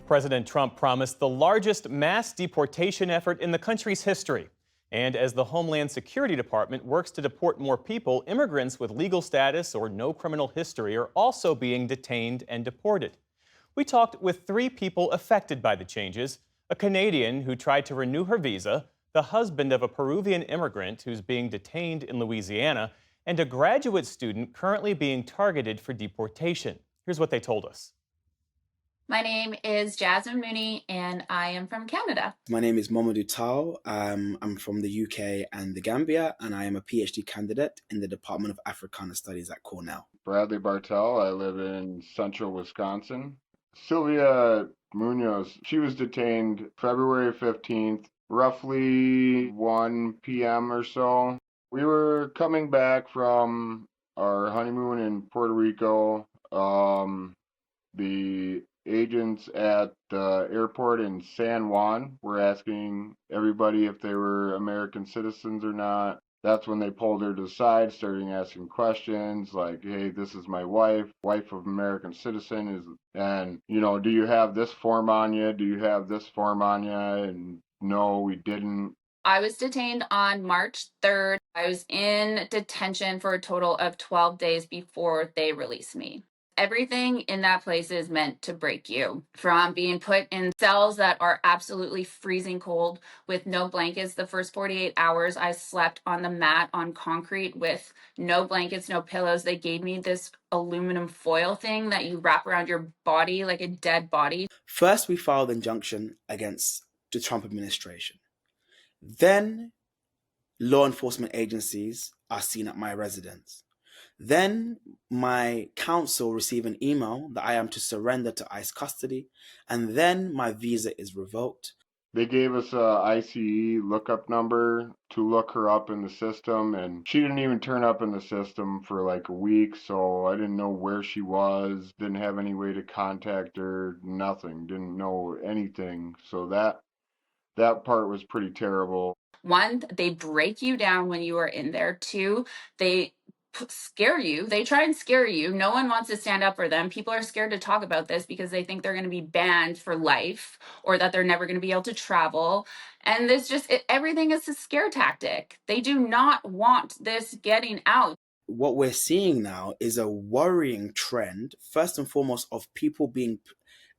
President Trump promised the largest mass deportation effort in the country's history. And as the Homeland Security Department works to deport more people, immigrants with legal status or no criminal history are also being detained and deported. We talked with three people affected by the changes: a Canadian who tried to renew her visa, the husband of a Peruvian immigrant who's being detained in Louisiana, and a graduate student currently being targeted for deportation. Here's what they told us. My name is Jasmine Mooney, and I am from Canada. My name is Mamadou Tall. I'm from the UK and the Gambia, and I am a PhD candidate in the Department of Africana Studies at Cornell. Bradley Bartel. I live in central Wisconsin. Sylvia Munoz, she was detained February 15th, roughly 1 p.m. or so. We were coming back from our honeymoon in Puerto Rico. The agents at the airport in San Juan were asking everybody if they were American citizens or not. That's when they pulled her to the side, starting asking questions like, hey, this is my wife of American citizen, and, do you have this form on you? Do you have this form on you? And no, we didn't. I was detained on March 3rd. I was in detention for a total of 12 days before they released me. Everything in that place is meant to break you. From being put in cells that are absolutely freezing cold with no blankets. The first 48 hours I slept on the mat on concrete with no blankets, no pillows. They gave me this aluminum foil thing that you wrap around your body like a dead body. First, we filed injunction against the Trump administration. Then, law enforcement agencies are seen at my residence. Then my counsel received an email that I am to surrender to ICE custody, and then my visa is revoked. They gave us a ICE lookup number to look her up in the system, and she didn't even turn up in the system for like a week, so I didn't know where she was, didn't have any way to contact her, nothing, didn't know anything. So that part was pretty terrible. One, they break you down when you are in there. Two, they scare you. They try and scare you. No one wants to stand up for them. People are scared to talk about this because they think they're going to be banned for life or that they're never going to be able to travel. And everything is a scare tactic. They do not want this getting out. What we're seeing now is a worrying trend, first and foremost, of people being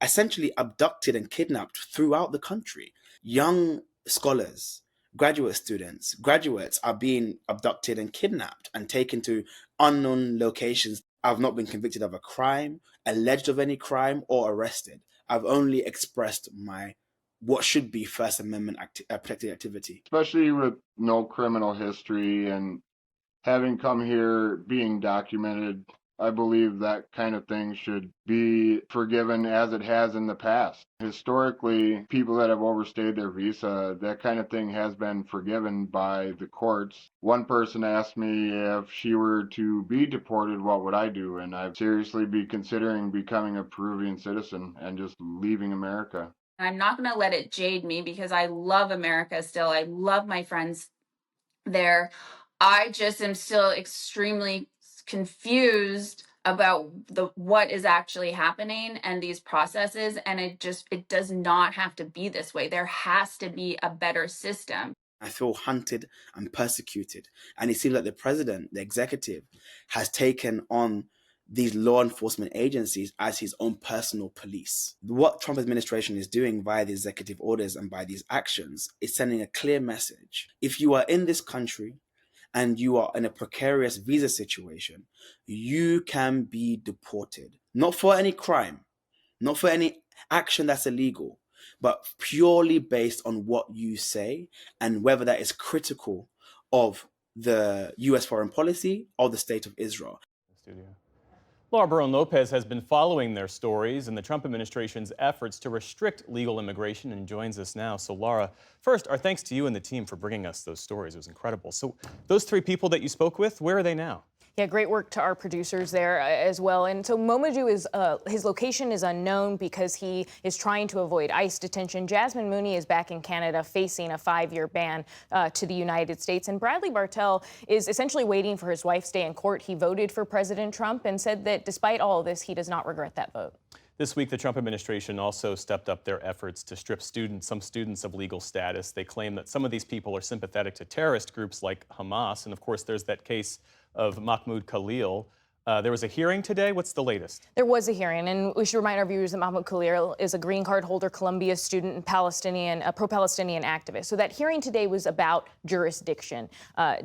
essentially abducted and kidnapped throughout the country. Young scholars, graduate students, graduates are being abducted and kidnapped and taken to unknown locations. I've not been convicted of a crime, alleged of any crime, or arrested. I've only expressed my what should be First Amendment protected activity. Especially with no criminal history and having come here being documented, I believe that kind of thing should be forgiven as it has in the past. Historically, people that have overstayed their visa, that kind of thing has been forgiven by the courts. One person asked me if she were to be deported, what would I do? And I'd seriously be considering becoming a Peruvian citizen and just leaving America. I'm not going to let it jade me because I love America still. I love my friends there. I just am still extremely confused about what is actually happening and these processes, and it does not have to be this way. There has to be a better system. I feel hunted and persecuted, and it seems like the president, the executive, has taken on these law enforcement agencies as his own personal police. What Trump administration is doing via the executive orders and by these actions is sending a clear message. If you are in this country and you are in a precarious visa situation, you can be deported. Not for any crime, not for any action that's illegal, but purely based on what you say and whether that is critical of the US foreign policy or the state of Israel. Laura Barron Lopez has been following their stories and the Trump administration's efforts to restrict legal immigration and joins us now. So, Laura, first, our thanks to you and the team for bringing us those stories. It was incredible. So, those three people that you spoke with, where are they now? Yeah, great work to our producers there as well. And so Mamadou his location is unknown because he is trying to avoid ICE detention. Jasmine Mooney is back in Canada facing a 5-year ban to the United States. And Bradley Bartel is essentially waiting for his wife's day in court. He voted for President Trump and said that despite all of this, he does not regret that vote. This week, the Trump administration also stepped up their efforts to strip some students of legal status. They claim that some of these people are sympathetic to terrorist groups like Hamas. And of course, there's that case of Mahmoud Khalil. There was a hearing today. What's the latest? There was a hearing, and we should remind our viewers that Mahmoud Khalil is a green card holder, Columbia student, and a pro-Palestinian activist. So that hearing today was about jurisdiction.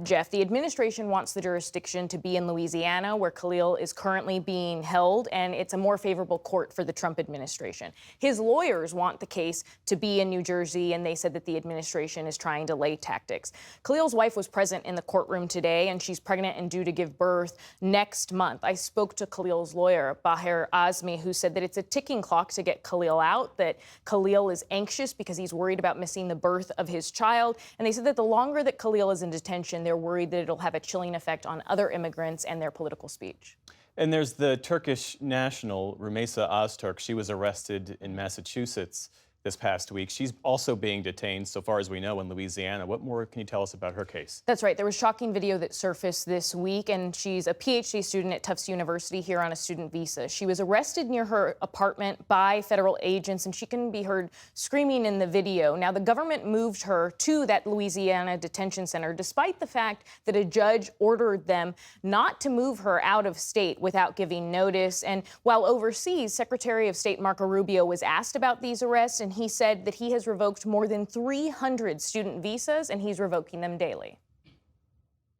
Jeff, the administration wants the jurisdiction to be in Louisiana, where Khalil is currently being held, and it's a more favorable court for the Trump administration. His lawyers want the case to be in New Jersey, and they said that the administration is trying to delay tactics. Khalil's wife was present in the courtroom today, and she's pregnant and due to give birth next month. I spoke to Khalil's lawyer, Baher Azmi, who said that it's a ticking clock to get Khalil out, that Khalil is anxious because he's worried about missing the birth of his child. And they said that the longer that Khalil is in detention, they're worried that it'll have a chilling effect on other immigrants and their political speech. And there's the Turkish national, Rumeysa Öztürk. She was arrested in Massachusetts this past week. She's also being detained, so far as we know, in Louisiana. What more can you tell us about her case? That's right. There was shocking video that surfaced this week, and she's a PhD student at Tufts University here on a student visa. She was arrested near her apartment by federal agents, and she can be heard screaming in the video. Now, the government moved her to that Louisiana detention center, despite the fact that a judge ordered them not to move her out of state without giving notice. And while overseas, Secretary of State Marco Rubio was asked about these arrests, and he said that he has revoked more than 300 student visas, and he's revoking them daily.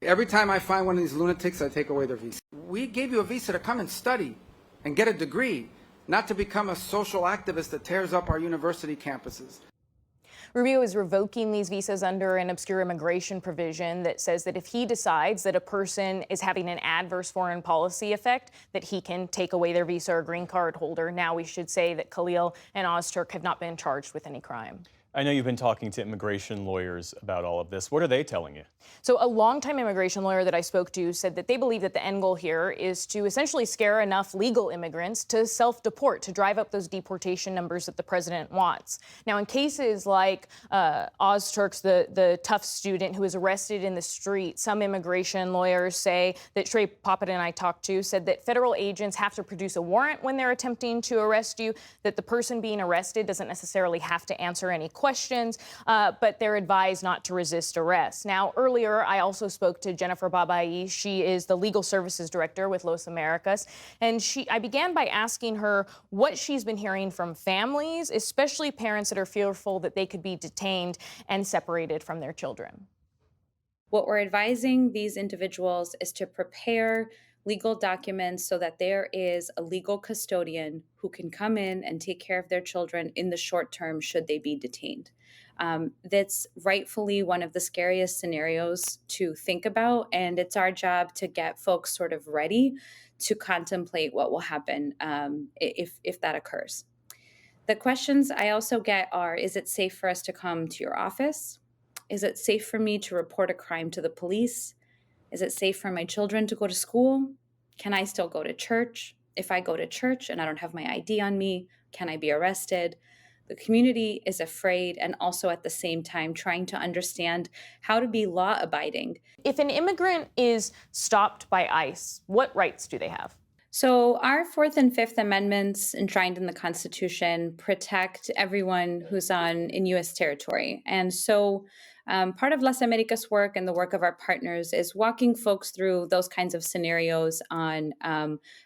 Every time I find one of these lunatics, I take away their visa. We gave you a visa to come and study and get a degree, not to become a social activist that tears up our university campuses. Rubio is revoking these visas under an obscure immigration provision that says that if he decides that a person is having an adverse foreign policy effect, that he can take away their visa or green card holder. Now, we should say that Khalil and Öztürk have not been charged with any crime. I know you've been talking to immigration lawyers about all of this. What are they telling you? So a longtime immigration lawyer that I spoke to said that they believe that the end goal here is to essentially scare enough legal immigrants to self-deport, to drive up those deportation numbers that the president wants. Now, in cases like Öztürk's, the Tufts student who was arrested in the street, some immigration lawyers say that Trey Poppet and I talked to said that federal agents have to produce a warrant when they're attempting to arrest you, that the person being arrested doesn't necessarily have to answer any questions, but they're advised not to resist arrest. Now, earlier, I also spoke to Jennifer Babai. She is the legal services director with Los Americas, and I began by asking her what she's been hearing from families, especially parents that are fearful that they could be detained and separated from their children. What we're advising these individuals is to prepare legal documents so that there is a legal custodian who can come in and take care of their children in the short term should they be detained. That's rightfully one of the scariest scenarios to think about, and it's our job to get folks sort of ready to contemplate what will happen if that occurs. The questions I also get are, is it safe for us to come to your office? Is it safe for me to report a crime to the police? Is it safe for my children to go to school? Can I still go to church? If I go to church and I don't have my ID on me, can I be arrested? The community is afraid and also at the same time trying to understand how to be law-abiding. If an immigrant is stopped by ICE, what rights do they have? So our Fourth and Fifth Amendments enshrined in the Constitution protect everyone who's in U.S. territory. And so part of Las Americas' work and the work of our partners is walking folks through those kinds of scenarios on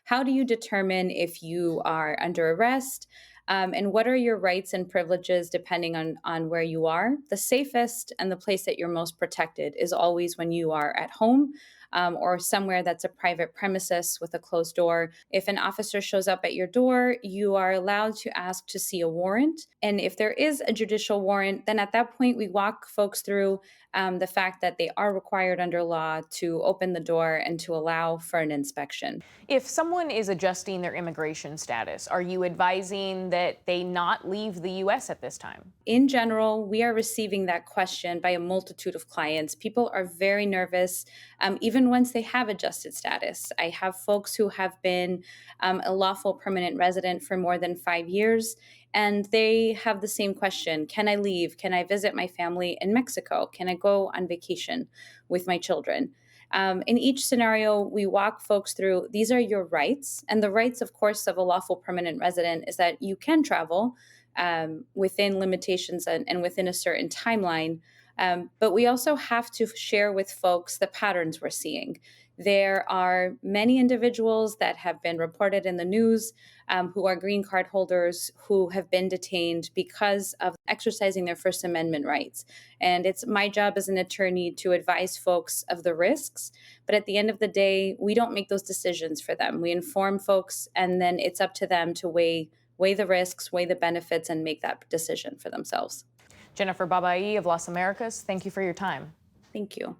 how do you determine if you are under arrest, and what are your rights and privileges depending on where you are. The safest and the place that you're most protected is always when you are at home, or somewhere that's a private premises with a closed door. If an officer shows up at your door, you are allowed to ask to see a warrant. And if there is a judicial warrant, then at that point, we walk folks through the fact that they are required under law to open the door and to allow for an inspection. If someone is adjusting their immigration status, are you advising that they not leave the U.S. at this time? In general, we are receiving that question by a multitude of clients. People are very nervous, even once they have adjusted status. I have folks who have been a lawful permanent resident for more than 5 years, and they have the same question. Can I leave? Can I visit my family in Mexico? Can I go on vacation with my children? In each scenario, we walk folks through, these are your rights. And the rights, of course, of a lawful permanent resident is that you can travel within limitations and within a certain timeline. But we also have to share with folks the patterns we're seeing. There are many individuals that have been reported in the news who are green card holders who have been detained because of exercising their First Amendment rights. And it's my job as an attorney to advise folks of the risks. But at the end of the day, we don't make those decisions for them. We inform folks, and then it's up to them to weigh the risks, weigh the benefits, and make that decision for themselves. Jennifer Babai of Las Americas, thank you for your time. Thank you.